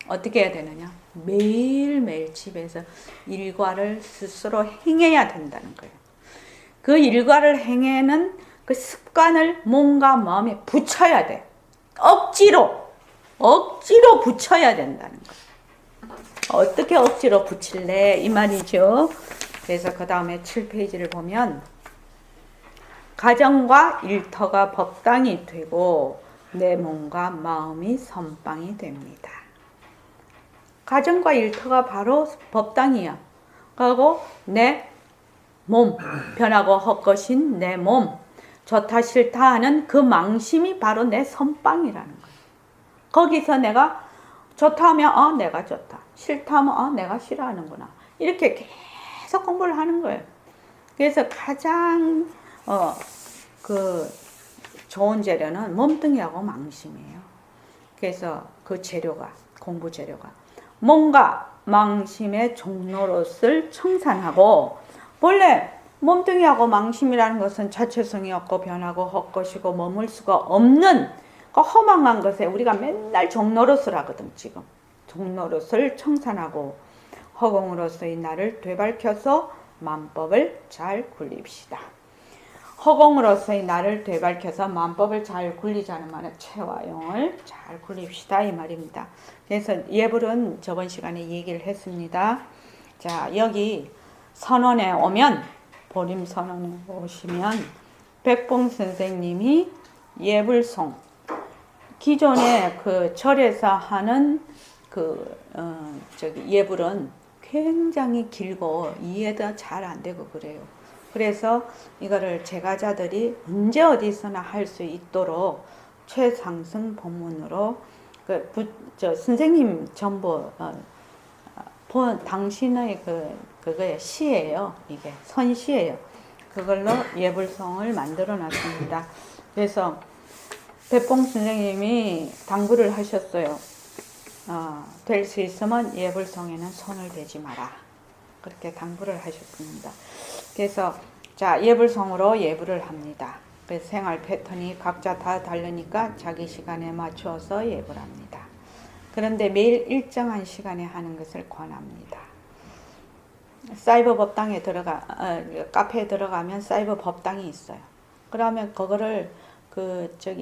어떻게 해야 되느냐? 매일매일 집에서 일과를 스스로 행해야 된다는 거예요. 그 일과를 행해는 그 습관을 몸과 마음에 붙여야 돼. 억지로 붙여야 된다는 거예요. 어떻게 억지로 붙일래? 이 말이죠. 그래서 그 다음에 7페이지를 보면 가정과 일터가 법당이 되고 내 몸과 마음이 선방이 됩니다. 가정과 일터가 바로 법당이야. 그리고 내 몸, 변하고 헛것인 내 몸, 좋다 싫다 하는 그 망심이 바로 내 선방이라는 거예요. 거기서 내가 좋다 하면 내가 좋다, 싫다 하면 내가 싫어하는구나. 이렇게 계속 공부를 하는 거예요. 그래서 가장 그 좋은 재료는 몸뚱이하고 망심이에요. 그래서 그 재료가, 공부 재료가 몸과 망심의 종로롯을 청산하고, 원래 몸뚱이하고 망심이라는 것은 자체성이 없고 변하고 헛것이고 머물 수가 없는 그 허망한 것에 우리가 맨날 종노릇을 하거든. 지금 종노릇을 청산하고 허공으로서의 나를 되밟혀서 만법을 잘 굴립시다. 허공으로서의 나를 되밟혀서 만법을 잘 굴리자는 말은 체와 영을 잘 굴립시다 이 말입니다. 그래서 예불은 저번 시간에 얘기를 했습니다. 자, 여기 선원에 오면, 보림선원에 오시면 백봉 선생님이 예불송, 기존에 그 절에서 하는 예불은 굉장히 길고 이해가 잘 안 되고 그래요. 그래서 이거를 제가자들이 언제 어디서나 할 수 있도록 최상승 법문으로 선생님 전부 당신의 그거의 시예요. 이게 선시예요. 그걸로 예불송을 만들어 놨습니다. 그래서 백봉 선생님이 당부를 하셨어요. 될 수 있으면 예불송에는 손을 대지 마라. 그렇게 당부를 하셨습니다. 그래서 자, 예불송으로 예불을 합니다. 그래서 생활 패턴이 각자 다 다르니까 자기 시간에 맞추어서 예불합니다. 그런데 매일 일정한 시간에 하는 것을 권합니다. 사이버 법당에 카페에 들어가면 사이버 법당이 있어요. 그러면 그거를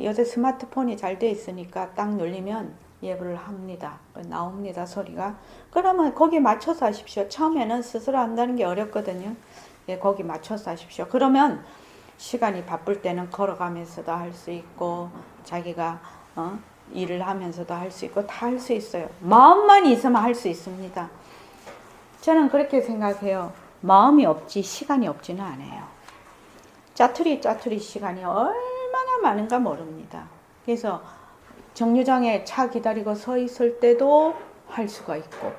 요새 스마트폰이 잘 돼 있으니까 딱 눌리면 예불을 합니다. 나옵니다, 소리가. 그러면 거기에 맞춰서 하십시오. 처음에는 스스로 한다는 게 어렵거든요. 예, 거기 맞춰서 하십시오. 그러면 시간이 바쁠 때는 걸어가면서도 할 수 있고, 자기가 일을 하면서도 할 수 있고, 다 할 수 있어요. 마음만 있으면 할 수 있습니다. 저는 그렇게 생각해요. 마음이 없지 시간이 없지는 않아요. 짜투리 시간이 얼마나 많은가 모릅니다. 그래서 정류장에 차 기다리고 서 있을 때도 할 수가 있고,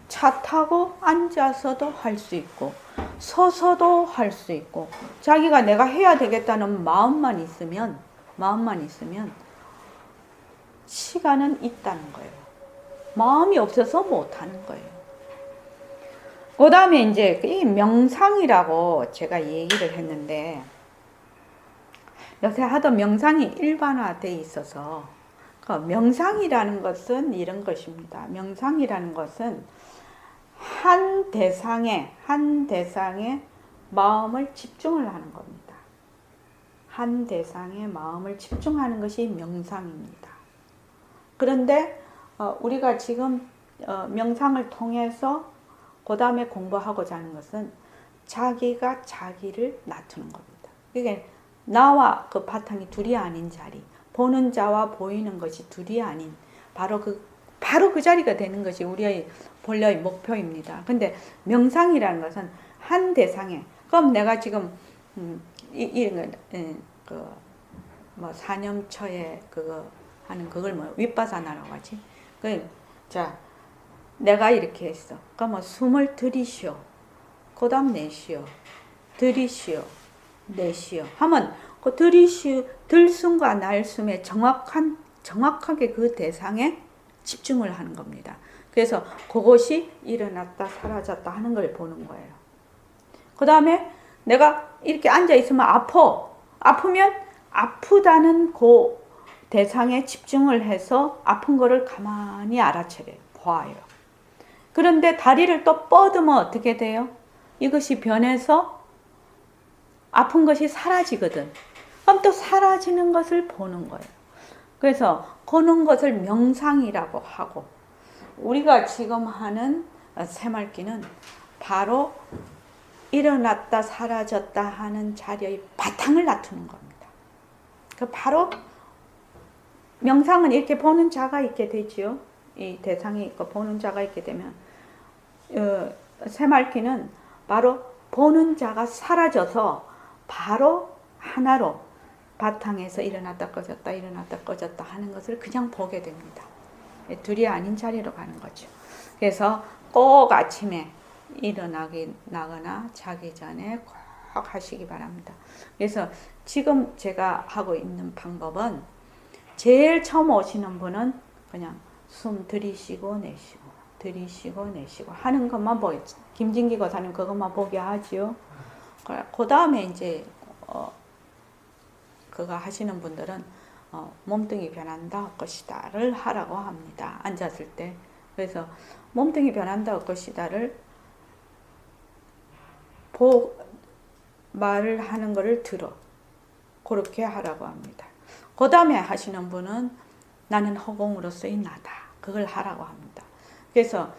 차 타고 앉아서도 할 수 있고, 서서도 할 수 있고, 자기가 내가 해야 되겠다는 마음만 있으면 시간은 있다는 거예요. 마음이 없어서 못 하는 거예요. 그 다음에 이제 이 명상이라고 제가 얘기를 했는데, 요새 하도 명상이 일반화되어 있어서, 명상이라는 것은 이런 것입니다. 명상이라는 것은 한 대상에 마음을 집중을 하는 겁니다. 한 대상에 마음을 집중하는 것이 명상입니다. 그런데 우리가 지금 명상을 통해서 그 다음에 공부하고자 하는 것은 자기가 자기를 낮추는 겁니다. 그게 나와 그 바탕이 둘이 아닌 자리, 보는 자와 보이는 것이 둘이 아닌 바로 그 자리가 되는 것이 우리의 본래의 목표입니다. 근데 명상이라는 것은 한 대상에, 그럼 내가 지금 사념처에 그거 하는 그걸 윗바사나라고 하지. 자, 내가 이렇게 했어. 그럼 숨을 들이쉬어. 그 다음 내쉬어. 들이쉬어. 내쉬어. 하면 그 들숨과 날숨에 정확하게 그 대상에 집중을 하는 겁니다. 그래서 그것이 일어났다 사라졌다 하는 걸 보는 거예요. 그 다음에 내가 이렇게 앉아 있으면 아프면 아프다는 그 대상에 집중을 해서 아픈 거를 가만히 알아차려요. 봐요. 그런데 다리를 또 뻗으면 어떻게 돼요? 이것이 변해서 아픈 것이 사라지거든. 그럼 또 사라지는 것을 보는 거예요. 그래서 보는 것을 명상이라고 하고, 우리가 지금 하는 새말기는 바로 일어났다 사라졌다 하는 자리의 바탕을 낮추는 겁니다. 바로 명상은 이렇게 보는 자가 있게 되지요. 이 대상이 있고 보는 자가 있게 되면 새말기는 바로 보는 자가 사라져서 바로 하나로 바탕에서 일어났다 꺼졌다 일어났다 꺼졌다 하는 것을 그냥 보게 됩니다. 둘이 아닌 자리로 가는 거죠. 그래서 꼭 아침에 일어나거나 자기 전에 꼭 하시기 바랍니다. 그래서 지금 제가 하고 있는 방법은 제일 처음 오시는 분은 그냥 숨 들이쉬고 내쉬고 하는 것만 보겠지. 김진기 거사님 그것만 보게 하지요. 그 다음에 이제 그거 하시는 분들은 몸뚱이 변한다 것이다를 하라고 합니다. 앉았을 때. 그래서 몸뚱이 변한다 것이다를 말을 하는 거를 들어. 그렇게 하라고 합니다. 그 다음에 하시는 분은 나는 허공으로서의 나다. 그걸 하라고 합니다. 그래서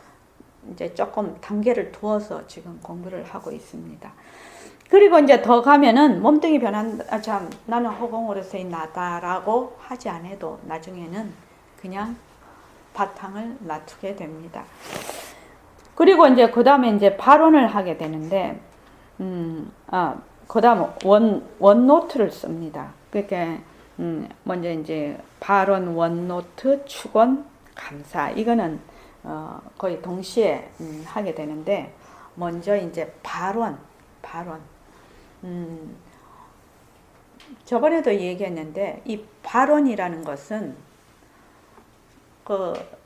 이제 조금 단계를 두어서 지금 공부를 하고 있습니다. 그리고 이제 더 가면은 몸뚱이 변한다. 나는 허공으로서의 나다라고 하지 않아도 나중에는 그냥 바탕을 낮추게 됩니다. 그리고 이제 그 다음에 이제 발언을 하게 되는데, 그 다음 원노트를 씁니다. 그러니까, 먼저 이제 발언, 원노트, 축원, 감사. 이거는, 거의 동시에, 하게 되는데, 먼저 이제 발언. 저번에도 얘기했는데, 이 발언이라는 것은,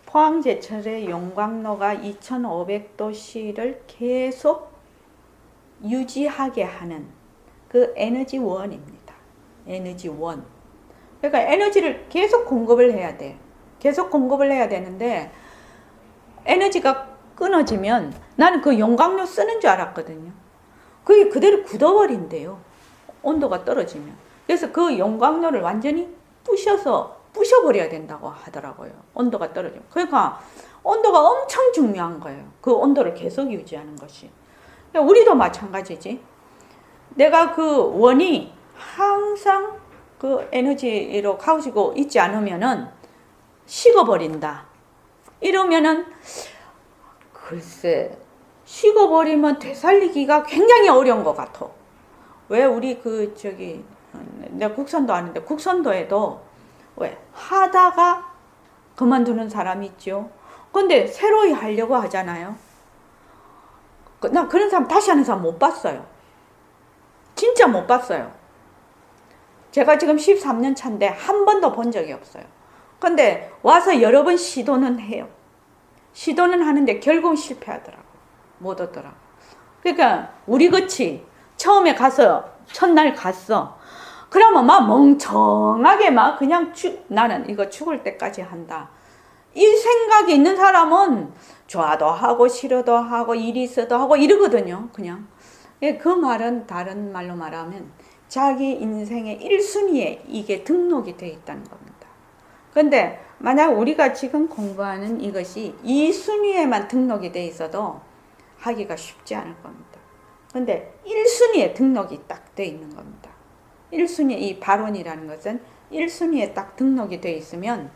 포항제철의 용광로가 2500도 C를 계속 유지하게 하는 그 에너지원입니다. 에너지원. 그러니까 에너지를 계속 공급을 해야 돼. 계속 공급을 해야 되는데 에너지가 끊어지면 나는 그 용광로 쓰는 줄 알았거든요. 그게 그대로 굳어버린대요. 온도가 떨어지면. 그래서 그 용광로를 완전히 부셔버려야 된다고 하더라고요. 온도가 떨어지면. 그러니까 온도가 엄청 중요한 거예요. 그 온도를 계속 유지하는 것이. 우리도 마찬가지지. 내가 그 원이 항상 그 에너지로 가지고 있지 않으면은 식어버린다. 이러면은 글쎄 식어버리면 되살리기가 굉장히 어려운 것 같아. 왜 우리 내가 국선도 하는데 국선도에도 왜 하다가 그만두는 사람이 있죠. 근데 새로이 하려고 하잖아요. 나 그런 사람 다시 하는 사람 못 봤어요. 진짜 못 봤어요. 제가 지금 13년 차인데 한 번도 본 적이 없어요. 근데 와서 여러 번 시도는 해요. 시도는 하는데 결국은 실패하더라고. 못 오더라고. 그러니까 우리 같이 처음에 가서 첫날 갔어. 그러면 막 멍청하게 막 그냥 나는 이거 죽을 때까지 한다. 이 생각이 있는 사람은 좋아도 하고 싫어도 하고 일이 있어도 하고 이러거든요. 그냥. 그 말은 다른 말로 말하면 자기 인생의 1순위에 이게 등록이 되어 있다는 겁니다. 그런데 만약 우리가 지금 공부하는 이것이 2순위에만 등록이 되어 있어도 하기가 쉽지 않을 겁니다. 그런데 1순위에 등록이 딱 되어 있는 겁니다. 1순위 이 발원이라는 것은 1순위에 딱 등록이 되어 있으면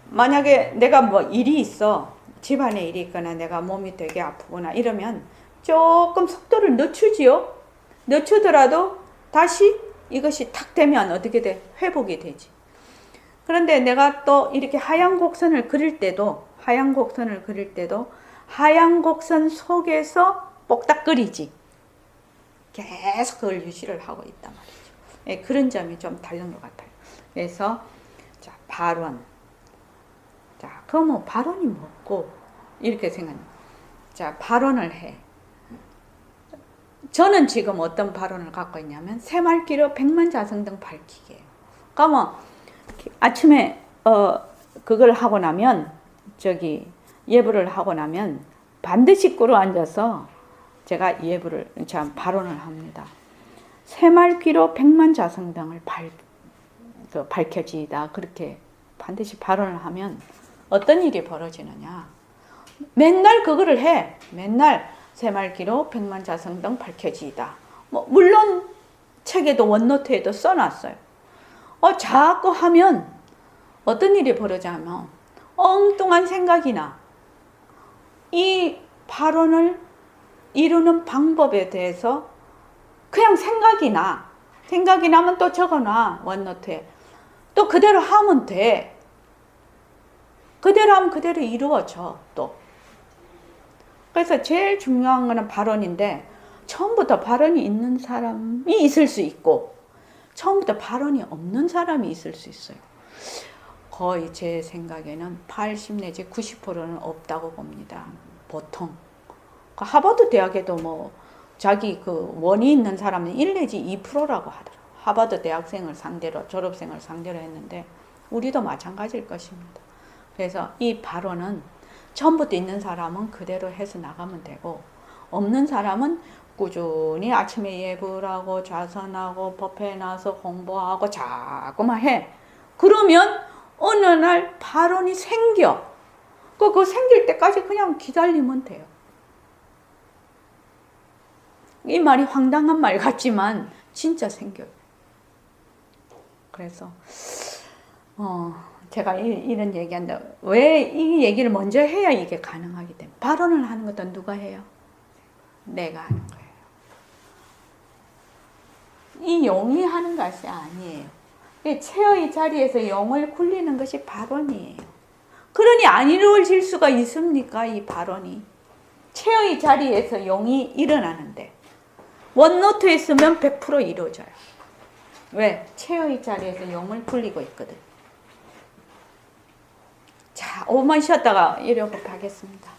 만약에 내가 뭐 일이 있어, 집안에 일이 있거나 내가 몸이 되게 아프거나 이러면 조금 속도를 늦추지요. 늦추더라도 다시 이것이 탁 되면 어떻게 돼? 회복이 되지. 그런데 내가 또 이렇게 하얀 곡선을 그릴 때도 하얀 곡선 속에서 뽁닥거리지. 계속 그걸 유지를 하고 있단 말이죠. 예, 그런 점이 좀 다른 것 같아요. 그래서 자, 발원. 자, 그러면 발원이 뭐고? 이렇게 생각해요. 자, 발원을 해. 저는 지금 어떤 발언을 갖고 있냐면 새말기로 백만자성등 밝히게요. 그러면 아침에 그걸 하고 나면 예불을 하고 나면 반드시 꿇어 앉아서 제가 발언을 합니다. 새말기로 백만자성등을 밝혀지이다. 그렇게 반드시 발언을 하면 어떤 일이 벌어지느냐. 맨날 그거를 해. 맨날 새말기로 백만자성등 밝혀지이다. 물론 책에도 원노트에도 써놨어요. 자꾸 하면 어떤 일이 벌어지냐면 엉뚱한 생각이 나. 이 발언을 이루는 방법에 대해서 그냥 생각이 나. 생각이 나면 또 적어놔. 원노트에. 또 그대로 하면 돼. 그대로 하면 그대로 이루어져. 또. 그래서 제일 중요한 거는 발언인데 처음부터 발언이 있는 사람이 있을 수 있고 처음부터 발언이 없는 사람이 있을 수 있어요. 거의 제 생각에는 80 내지 90%는 없다고 봅니다. 보통. 하버드 대학에도 자기 그 원이 있는 사람은 1 내지 2%라고 하더라고요. 하버드 대학생을 상대로, 졸업생을 상대로 했는데 우리도 마찬가지일 것입니다. 그래서 이 발언은 처음부터 있는 사람은 그대로 해서 나가면 되고 없는 사람은 꾸준히 아침에 예불하고 좌선하고 법회에 나와서 공부하고 자꾸만 해. 그러면 어느 날 발언이 생겨. 그거 생길 때까지 그냥 기다리면 돼요. 이 말이 황당한 말 같지만 진짜 생겨요. 그래서 제가 이런 얘기한다. 왜 이 얘기를 먼저 해야 이게 가능하기 때문에. 발언을 하는 것도 누가 해요? 내가 하는 거예요. 이 용이 하는 것이 아니에요. 체의 자리에서 용을 굴리는 것이 발언이에요. 그러니 안 이루어질 수가 있습니까? 이 발언이. 체의 자리에서 용이 일어나는데 원노트에 쓰면 100% 이루어져요. 왜? 체의 자리에서 용을 굴리고 있거든. 자, 5분 쉬었다가 일요법 하겠습니다.